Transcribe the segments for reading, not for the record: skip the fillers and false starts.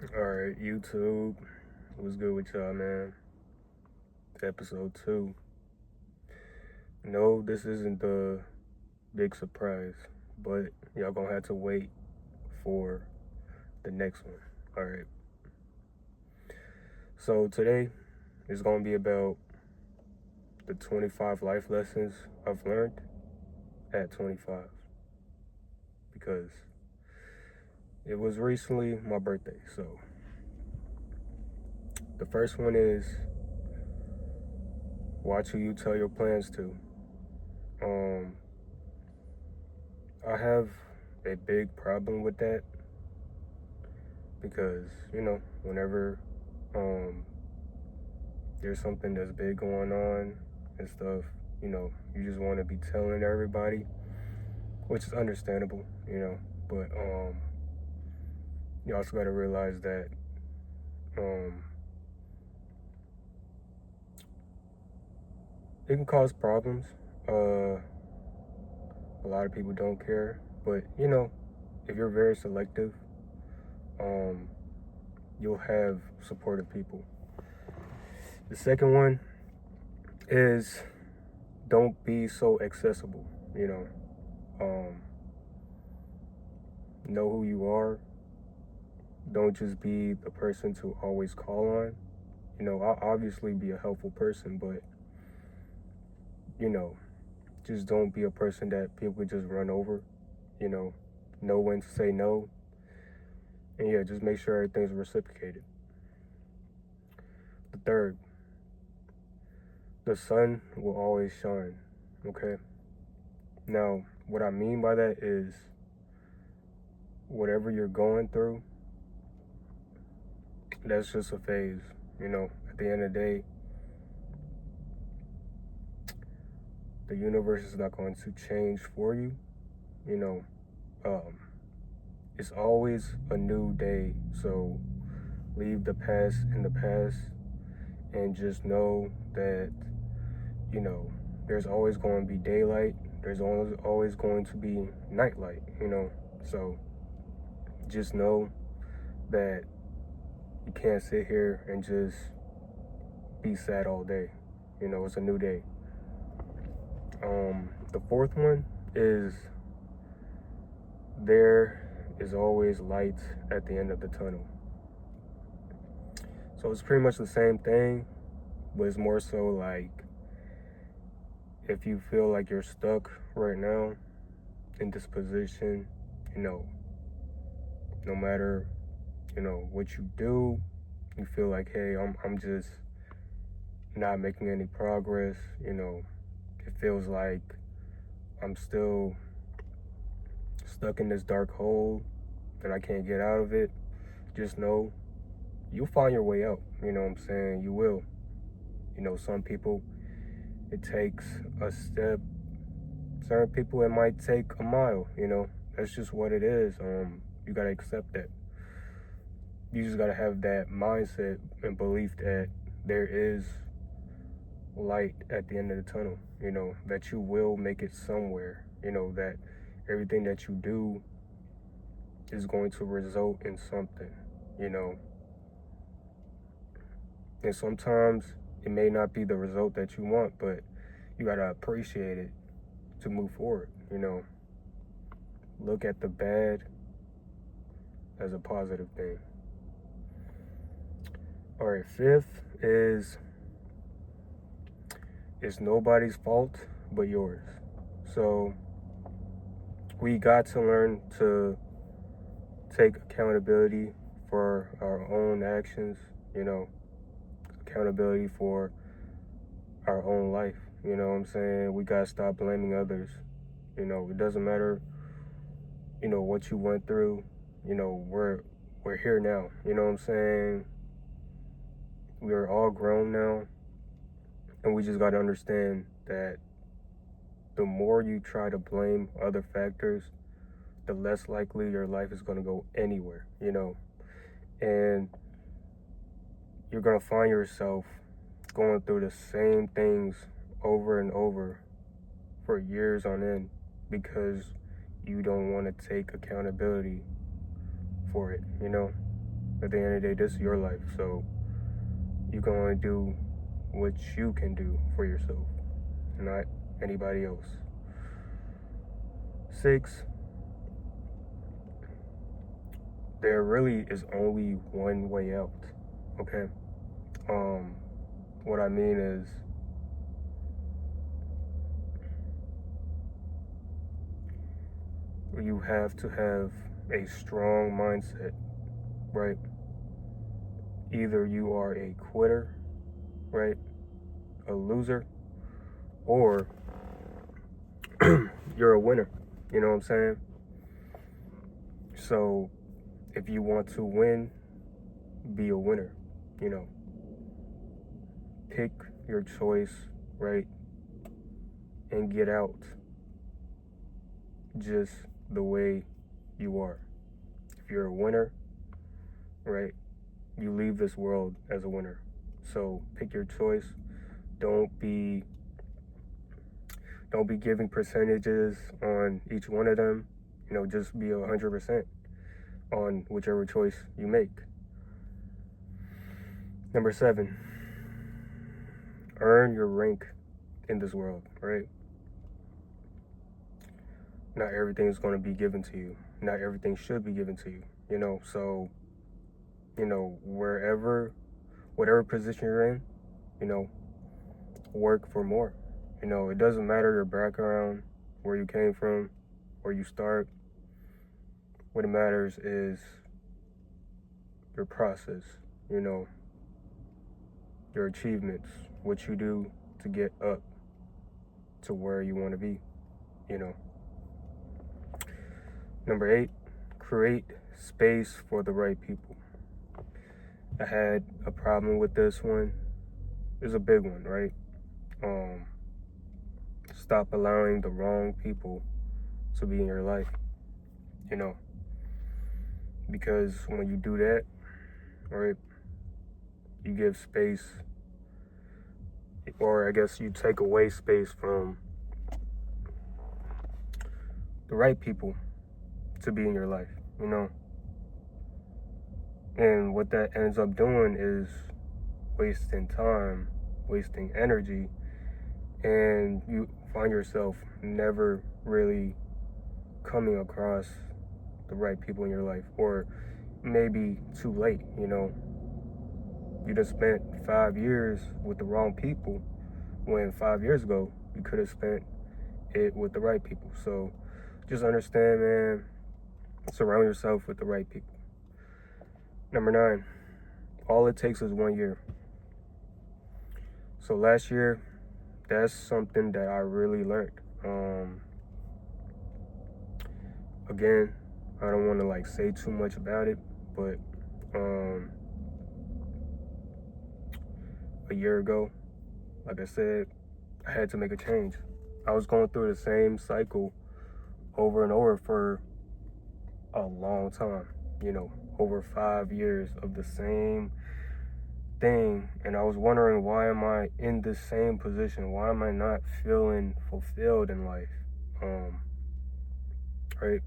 Alright, YouTube. What's good with y'all, man? Episode 2. No, this isn't the big surprise, but y'all gonna have to wait for the next one. Alright. So today is gonna be about the 25 life lessons I've learned at 25. Because it was recently my birthday, so the first one is watch who you tell your plans to. I have a big problem with that because, whenever there's something that's big going on and stuff, you just want to be telling everybody, which is understandable, but you also got to realize that it can cause problems. A lot of people don't care, but if you're very selective, you'll have supportive people. The second one is don't be so accessible. Know who you are. Don't just be the person to always call on. I'll obviously be a helpful person, but just don't be a person that people could just run over. Know when to say no. And yeah, just make sure everything's reciprocated. The third, the sun will always shine. Okay? Now, what I mean by that is whatever you're going through, that's just a phase. At the end of the day, the universe is not going to change for you. It's always a new day. So leave the past in the past and just know that, there's always going to be daylight. There's always going to be nightlight, So just know that you can't sit here and just be sad all day. It's a new day. The fourth one is there is always light at the end of the tunnel. So it's pretty much the same thing, but it's more so like if you feel like you're stuck right now in this position, no matter, what you do, you feel like, hey, I'm just not making any progress, it feels like I'm still stuck in this dark hole and I can't get out of it. Just know you'll find your way out. You know what I'm saying? You will. Some people, it takes a step. Certain people, it might take a mile. That's just what it is. You gotta accept that. You just gotta have that mindset and belief that there is light at the end of the tunnel. That you will make it somewhere. That everything that you do is going to result in something. And sometimes it may not be the result that you want, but you gotta appreciate it to move forward. Look at the bad as a positive thing. All right, fifth is it's nobody's fault but yours. So we got to learn to take accountability for our own actions, accountability for our own life. You know what I'm saying? We gotta stop blaming others. It doesn't matter, what you went through. We're here now. You know what I'm saying? We are all grown now, and we just gotta understand that the more you try to blame other factors, the less likely your life is gonna go anywhere. And you're gonna find yourself going through the same things over and over for years on end because you don't want to take accountability for it. At the end of the day, this is your life, so you can only do what you can do for yourself, not anybody else. 6, there really is only one way out. Okay? What I mean is, you have to have a strong mindset, right? Either you are a quitter, right? A loser, or you're a winner. You know what I'm saying? So if you want to win, be a winner. You know, pick your choice, right? And get out just the way you are. If you're a winner, right, you leave this world as a winner. So pick your choice. Don't be giving percentages on each one of them. You know, just be 100% on whichever choice you make. Number 7, earn your rank in this world, right? Not everything is going to be given to you. Not everything should be given to you, you know? So, you know, whatever position you're in, you know, work for more. You know, it doesn't matter your background, where you came from, where you start. What matters is your process, you know, your achievements, what you do to get up to where you want to be, you know. Number 8, create space for the right people. I had a problem with this one. It's a big one, right? Stop allowing the wrong people to be in your life, you know. Because when you do that, right, you give space, or I guess you take away space from the right people to be in your life, you know. And what that ends up doing is wasting time, wasting energy, and you find yourself never really coming across the right people in your life, or maybe too late, you know. You just spent 5 years with the wrong people when 5 years ago you could have spent it with the right people. So just understand, man, surround yourself with the right people. Number 9, all it takes is 1 year. So last year, that's something that I really learned. Again, I don't want to like say too much about it, but a year ago, like I said, I had to make a change. I was going through the same cycle over and over for a long time, you know, over 5 years of the same thing. And I was wondering, why am I in the same position? Why am I not feeling fulfilled in life? Right?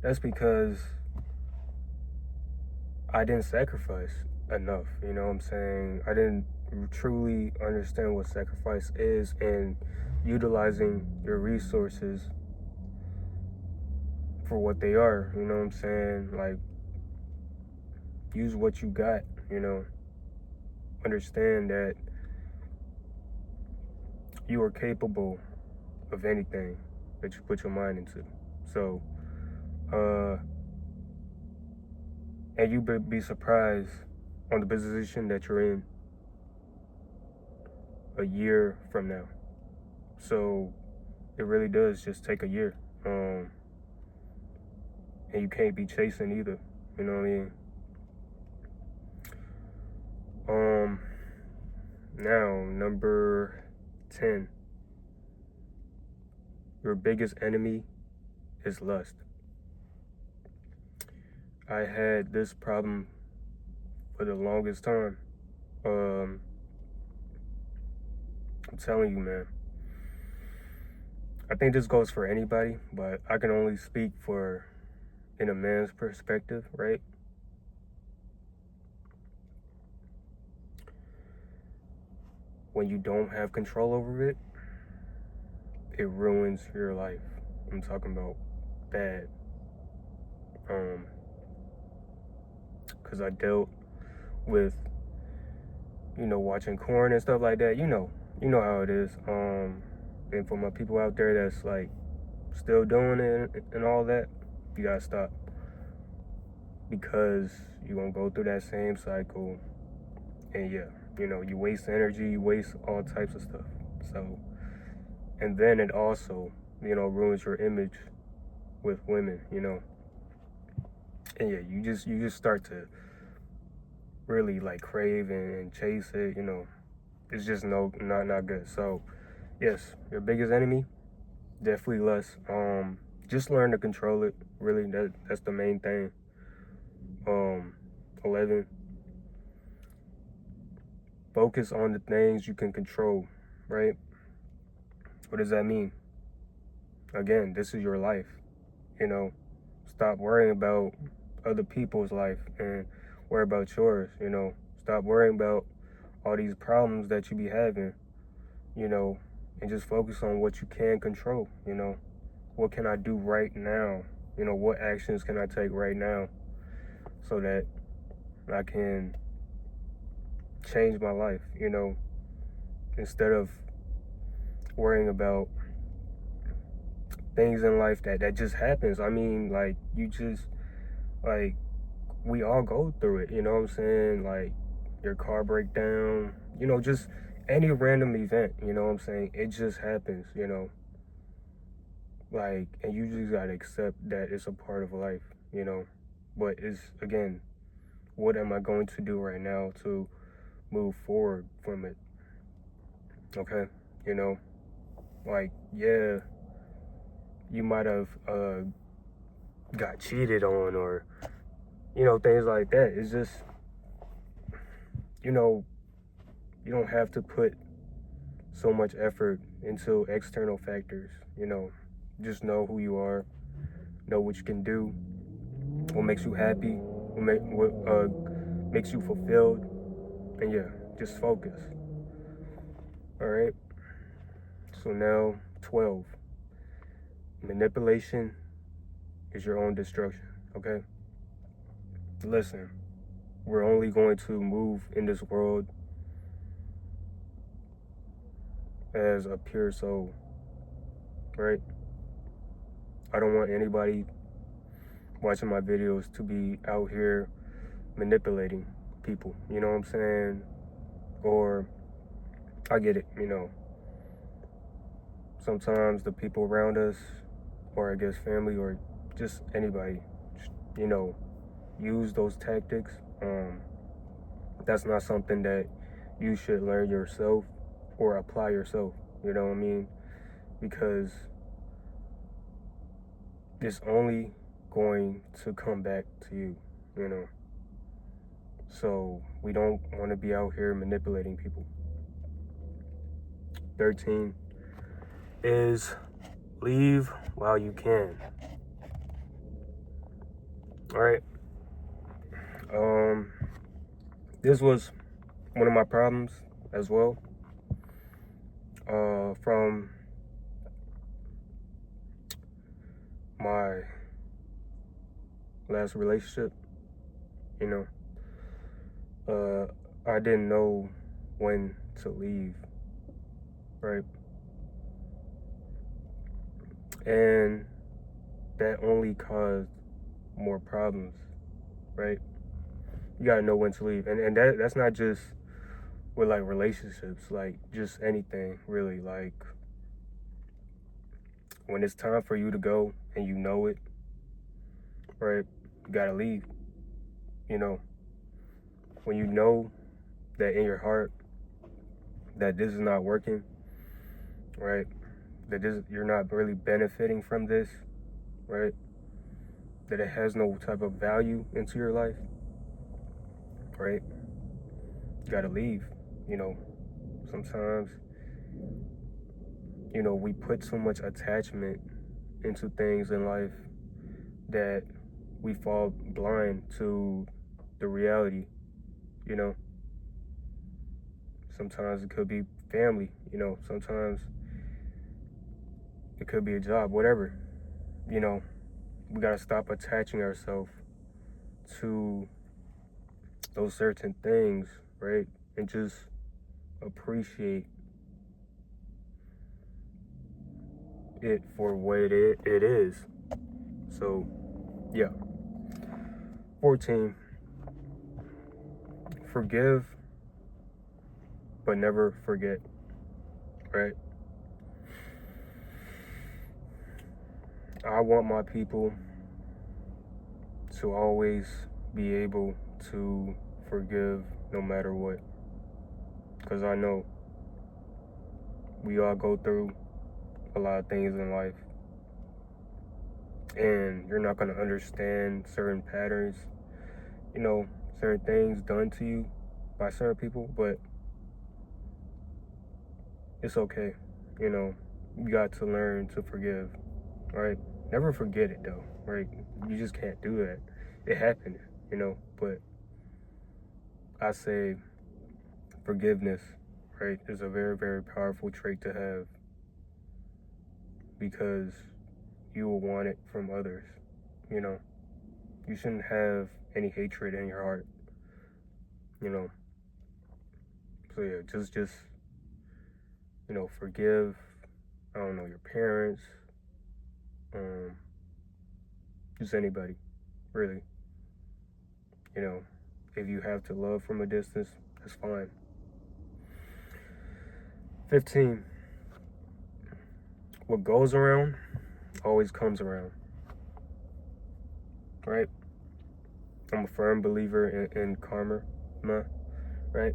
That's because I didn't sacrifice enough, you know what I'm saying? I didn't truly understand what sacrifice is, and utilizing your resources for what they are, you know what I'm saying? Like, use what you got, you know. Understand that you are capable of anything that you put your mind into. So, and you be surprised on the position that you're in a year from now. So it really does just take a year. And you can't be chasing either. You know what I mean? Now, number 10. Your biggest enemy is lust. I had this problem for the longest time. I'm telling you, man. I think this goes for anybody, but I can only speak for in a man's perspective, right? when you don't have control over it, it ruins your life. I'm talking about bad. Because I dealt with, watching corn and stuff like that. You know how it is. And for my people out there that's like still doing it and all that, you gotta stop, because you're gonna go through that same cycle, and yeah, you waste energy, you waste all types of stuff. So, and then it also, ruins your image with women, and yeah, you just start to really like crave and chase it, it's just not good. So yes, your biggest enemy, definitely lust. Just learn to control it. Really, that's the main thing. 11, focus on the things you can control, right? What does that mean? Again, this is your life, stop worrying about other people's life and worry about yours, stop worrying about all these problems that you be having, and just focus on what you can control, what can I do right now, what actions can I take right now so that I can change my life, instead of worrying about things in life that just happens. I mean, like, we all go through it, you know what I'm saying? Like, your car breakdown, just any random event, you know what I'm saying? It just happens, like, and you just gotta accept that it's a part of life, but it's, again, what am I going to do right now to move forward from it? Okay, like, yeah, you might have got cheated on, or things like that. It's just, you don't have to put so much effort into external factors. Just know who you are, know what you can do, what makes you happy, what makes you fulfilled, and yeah, just focus. All right. So now 12, manipulation is your own destruction. Okay. Listen, we're only going to move in this world as a pure soul, right? I don't want anybody watching my videos to be out here manipulating people, you know what I'm saying? Or, I get it, sometimes the people around us, or I guess family, or just anybody, use those tactics. That's not something that you should learn yourself or apply yourself, you know what I mean? Because it's only going to come back to you, So we don't want to be out here manipulating people. 13 is leave while you can. All right. This was one of my problems as well. From my last relationship, I didn't know when to leave, right? And that only caused more problems, right? You gotta know when to leave. And that's not just with like relationships, like just anything really. Like, when it's time for you to go and you know it, right? You gotta leave. When you know that in your heart that this is not working, right? That you're not really benefiting from this, right? That it has no type of value into your life, right? You gotta leave. Sometimes, we put so much attachment into things in life that we fall blind to the reality, Sometimes it could be family, you know, sometimes it could be a job, whatever. You know, we gotta stop attaching ourselves to those certain things, right? And just appreciate it for what it is. So, yeah. 14, forgive but never forget, right? I want my people to always be able to forgive no matter what. Because I know we all go through a lot of things in life. And you're not going to understand certain patterns, you know, certain things done to you by certain people, but it's okay. You know, you got to learn to forgive, right? Never forget it though, right? You just can't do that. It happened, you know, but I say forgiveness, right, is a very, very powerful trait to have because you will want it from others, you know. You shouldn't have any hatred in your heart, you know. So yeah, just you know, forgive, I don't know, your parents, um, just anybody, really. You know, if you have to love from a distance, that's fine. 15, what goes around always comes around, right? I'm a firm believer in karma, right?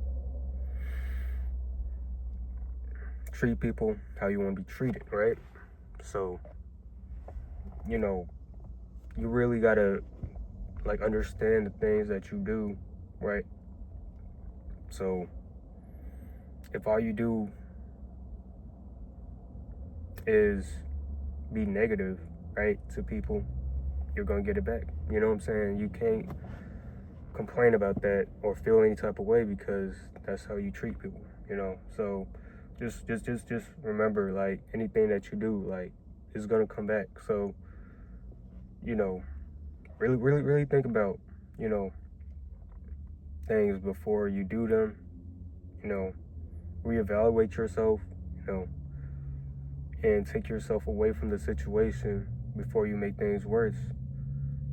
Treat people how you want to be treated, right? So, you know, you really gotta like understand the things that you do, right? So, if all you do is be negative, right, to people, you're gonna get it back. You know what I'm saying? You can't complain about that or feel any type of way because that's how you treat people, you know. So just remember, like, anything that you do, like, is gonna come back. So, you know, really think about, you know, things before you do them, you know, reevaluate yourself, you know, and take yourself away from the situation before you make things worse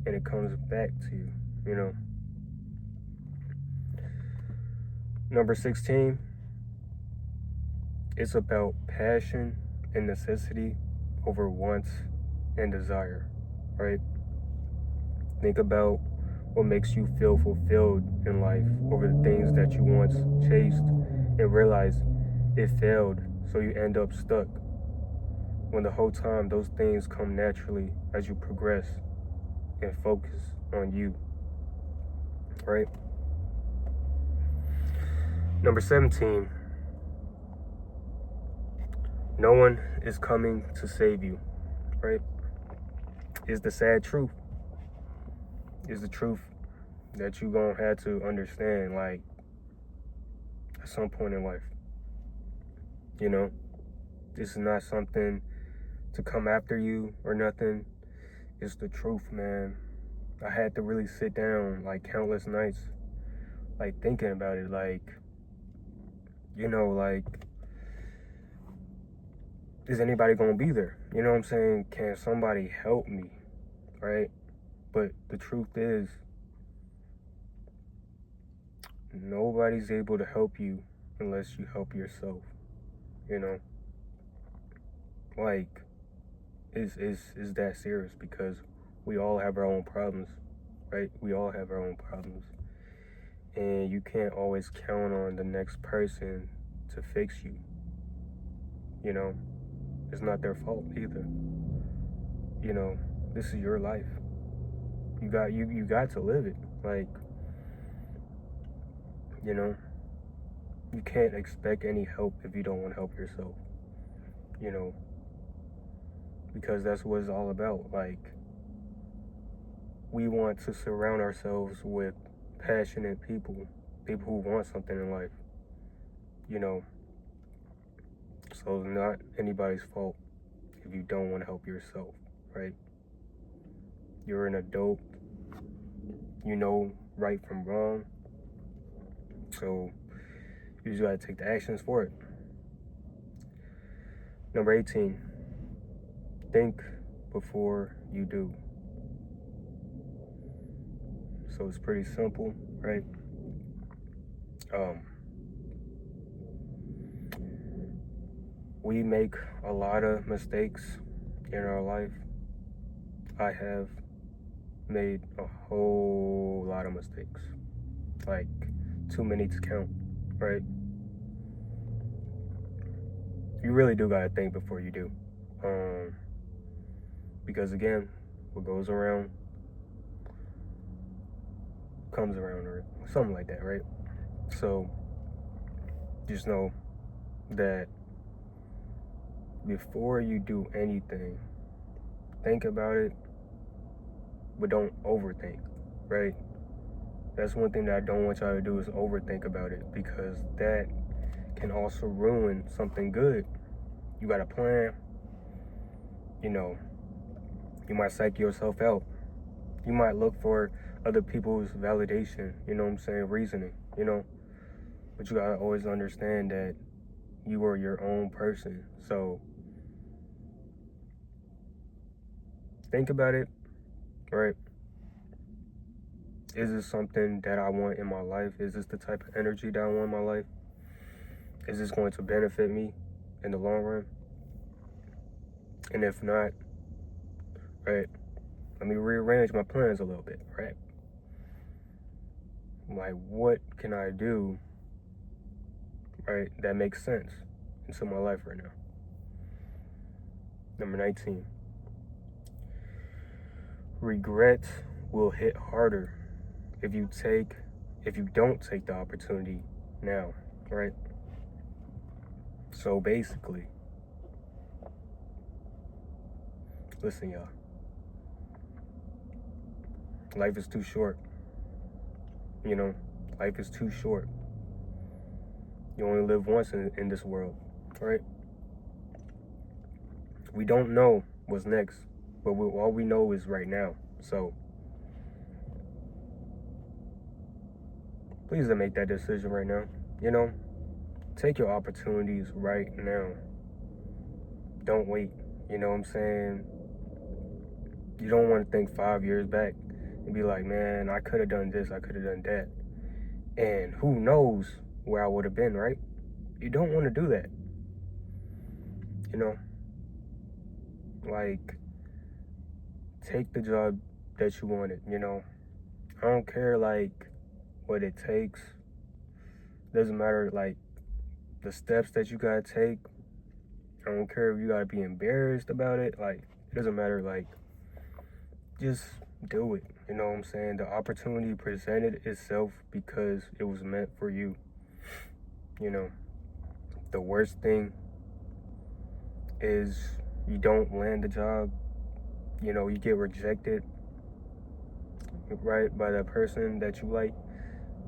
and it comes back to you, you know. Number 16, it's about passion and necessity over wants and desire, right? Think about what makes you feel fulfilled in life over the things that you once chased and realize it failed, so you end up stuck. When the whole time those things come naturally as you progress and focus on you, right? Number 17, no one is coming to save you, right? Is the sad truth. Is the truth that you gonna have to understand, like, at some point in life. You know, this is not something to come after you or nothing. It's the truth, man. I had to really sit down like countless nights, like thinking about it, like, you know, like, is anybody gonna be there? You know what I'm saying? Can somebody help me? Right? But the truth is, nobody's able to help you unless you help yourself. You know? Like, is that serious, because we all have our own problems, right? We all have our own problems. And you can't always count on the next person to fix you. You know? It's not their fault either. You know, this is your life. You got to live it. Like, you know, you can't expect any help if you don't want to help yourself. You know, because that's what it's all about. Like, we want to surround ourselves with passionate people, people who want something in life. You know, So it's not anybody's fault if you don't want to help yourself, right? You're an adult. You know right from wrong. So you just gotta take the actions for it. Number 18, think before you do. So it's pretty simple, right? We make a lot of mistakes in our life. I have made a whole lot of mistakes, like too many to count, right? You really do gotta think before you do, because again, what goes around comes around, or something like that, right? So just know that before you do anything, think about it, but don't overthink, right? That's one thing that I don't want y'all to do, is overthink about it, because that can also ruin something good. You got a plan, you know, you might psych yourself out. You might look for other people's validation, you know what I'm saying, reasoning, you know. But you gotta always understand that you are your own person. So think about it, right? Is this something that I want in my life? Is this the type of energy that I want in my life? Is this going to benefit me in the long run? And if not, right, let me rearrange my plans a little bit, right? Like, what can I do, right, that makes sense into my life right now? Number 19, regret will hit harder if you don't take the opportunity now, right? So basically, listen, y'all, life is too short. You know, life is too short. You only live once in this world, right? We don't know what's next, but all we know is right now. So please don't make that decision right now. You know, take your opportunities right now. Don't wait. You know what I'm saying? You don't want to think 5 years back and be like, man, I could have done this, I could have done that. And who knows where I would have been, right? You don't want to do that. You know? Like, take the job that you wanted, you know? I don't care, like, what it takes. Doesn't matter, like, the steps that you gotta take. I don't care if you gotta be embarrassed about it. Like, it doesn't matter, like, just do it. You know what I'm saying? The opportunity presented itself because it was meant for you. You know, the worst thing is you don't land the job. You know, you get rejected, right, by that person that you like.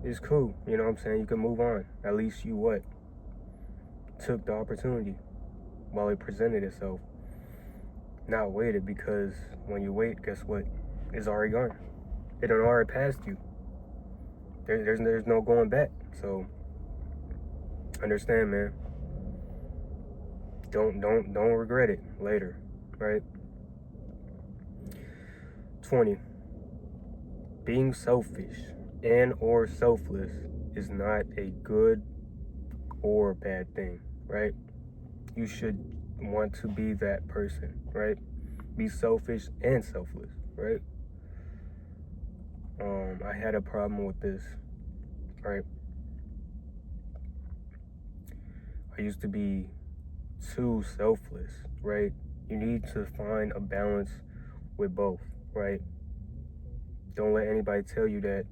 It's cool. You know what I'm saying? You can move on. At least you what? Took the opportunity while it presented itself. Not waited, because when you wait, guess what? It's already gone. It done already passed you. There's no going back. So understand, man. Don't regret it later, right? 20. Being selfish and or selfless is not a good or bad thing, right? You should want to be that person, right? Be selfish and selfless, right? I had a problem with this, right? I used to be too selfless, right? You need to find a balance with both, right? Don't let anybody tell you that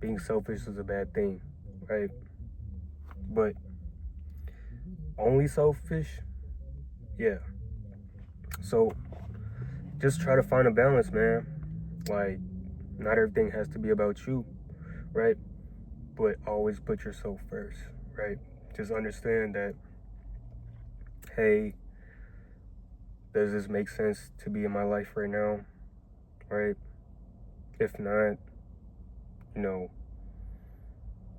being selfish is a bad thing, right? But only selfish, yeah. So just try to find a balance, man. Like, not everything has to be about you, right? But always put yourself first, right? Just understand that hey, does this make sense to be in my life right now? Right? If not, you know,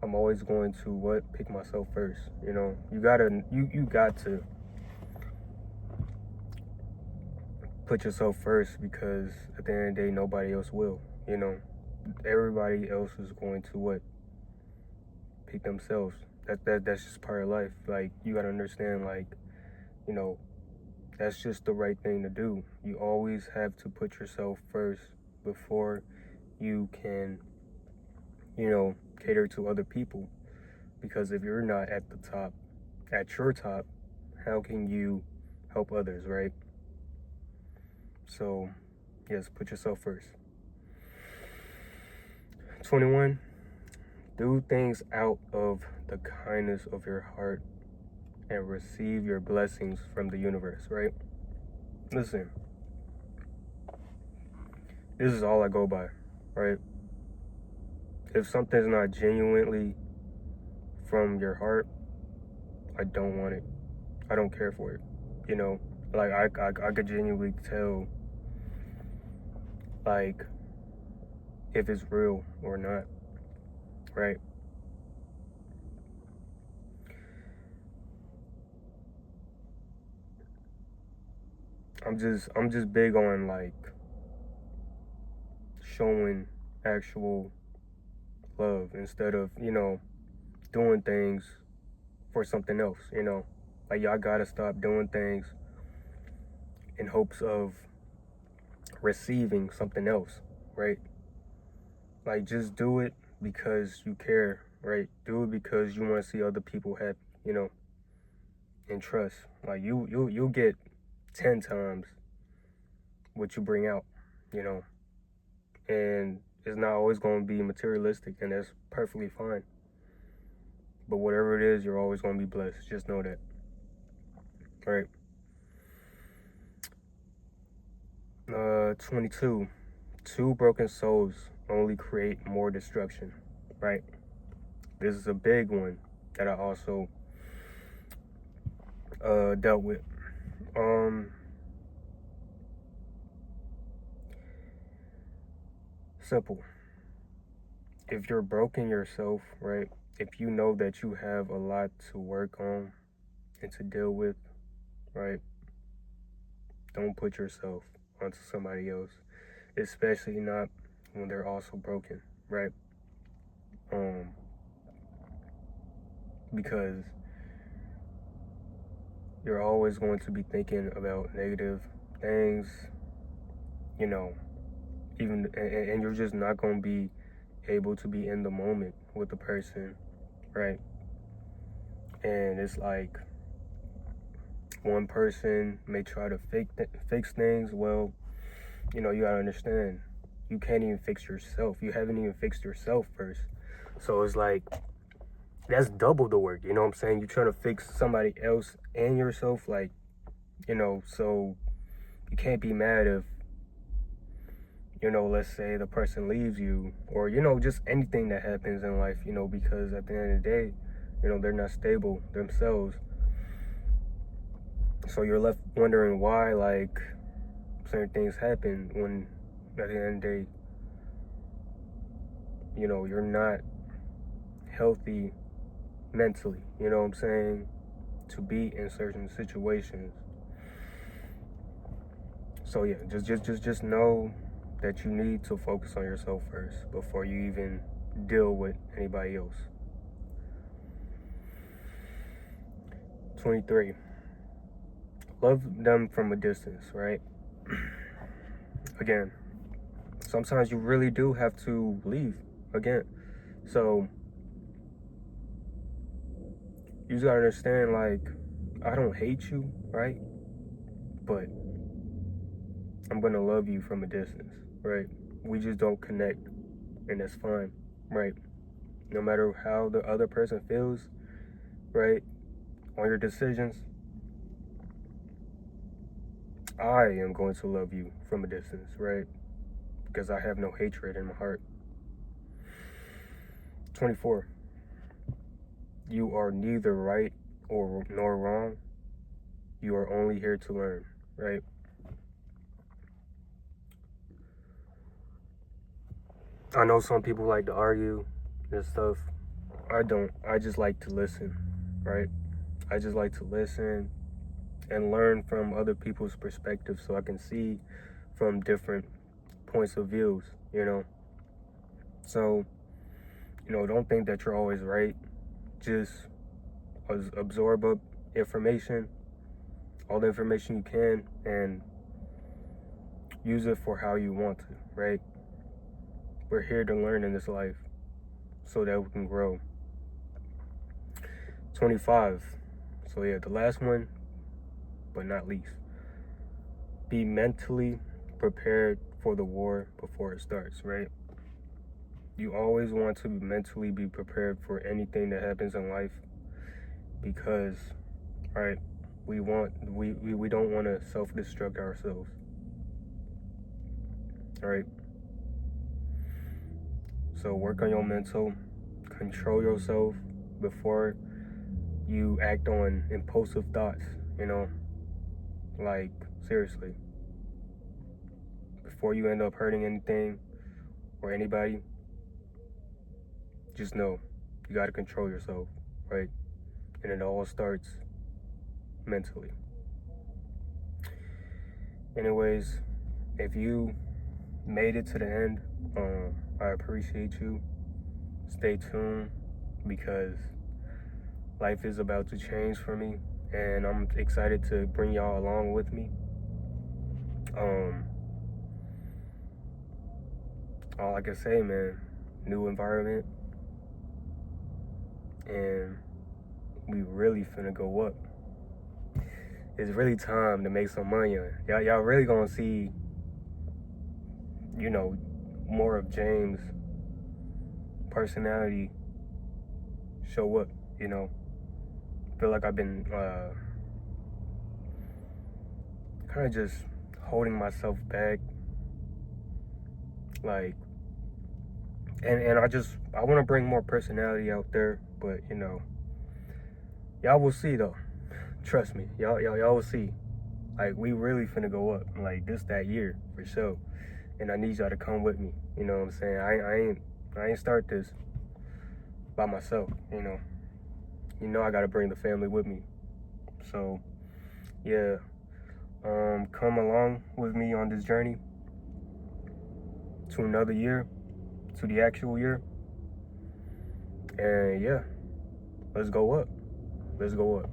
I'm always going to pick myself first. You got to put yourself first, because at the end of the day, nobody else will. Everybody else is going to pick themselves. That's just part of life. Like, you gotta understand, like, you know, that's just the right thing to do. You always have to put yourself first before you can, cater to other people. Because if you're not at the top, at your top, how can you help others, right? So, yes, put yourself first. 21, do things out of the kindness of your heart and receive your blessings from the universe, right? Listen, this is all I go by, right? If something's not genuinely from your heart, I don't want it. I don't care for it. Like, I could genuinely tell, like, if it's real or not, right? I'm just big on, like, showing actual love instead of, doing things for something else, Like, y'all gotta stop doing things in hopes of receiving something else, right? Like, just do it because you care, right? Do it because you want to see other people happy, and trust. Like, you'll get 10 times what you bring out, you know, and it's not always going to be materialistic, and that's perfectly fine. But whatever it is, you're always going to be blessed. Just know that. All right. 22. Two broken souls only create more destruction, right? This is a big one that I also dealt with. Simple. If you're broken yourself, right? If you know that you have a lot to work on and to deal with, right? Don't put yourself onto somebody else, especially not when they're also broken, right? Because you're always going to be thinking about negative things, and you're just not going to be able to be in the moment with the person, right? And it's like, one person may try to fix things. Well, you gotta understand, you can't even fix yourself. You haven't even fixed yourself first. So it's like, that's double the work, you know what I'm saying? You're trying to fix somebody else and yourself, like, so you can't be mad if, let's say the person leaves you, or, just anything that happens in life, because at the end of the day, they're not stable themselves. So you're left wondering why, like, certain things happen, when at the end of the day, you're not healthy mentally, you know what I'm saying, to be in certain situations. So yeah, just know that you need to focus on yourself first before you even deal with anybody else. 23. Love them from a distance, right? Again, sometimes you really do have to leave again. So you just gotta understand, like, I don't hate you, right? But I'm gonna love you from a distance, right? We just don't connect, and that's fine, right? No matter how the other person feels, right, on your decisions, I am going to love you from a distance, right? Because I have no hatred in my heart. 24. You are neither right or nor wrong. You are only here to learn, right? I know some people like to argue and stuff. I don't. I just like to listen, right? I just like to listen and learn from other people's perspectives so I can see from different points of views, you know? So, don't think that you're always right. Just absorb up information, all the information you can, and use it for how you want to, right? We're here to learn in this life so that we can grow. 25. So yeah, the last one, but not least. Be mentally prepared for the war before it starts, right? You always want to mentally be prepared for anything that happens in life because, right, we don't want to self-destruct ourselves. All right? So work on your mental, control yourself before you act on impulsive thoughts, like seriously. Before you end up hurting anything or anybody, just know you got to control yourself, right? And it all starts mentally. Anyways, if you made it to the end, I appreciate you. Stay tuned because life is about to change for me and I'm excited to bring y'all along with me. All I can say, man, new environment and we really finna go up. It's really time to make some money. Y'all really gonna see, more of James' personality show up, Feel like I've been kind of just holding myself back. Like, and I want to bring more personality out there, but y'all will see though. Trust me, y'all will see. Like, we really finna go up like that year for sure. And I need y'all to come with me. You know what I'm saying? I ain't start this by myself. I gotta bring the family with me. So yeah, come along with me on this journey to another year, to the actual year. And yeah, let's go up. Let's go up.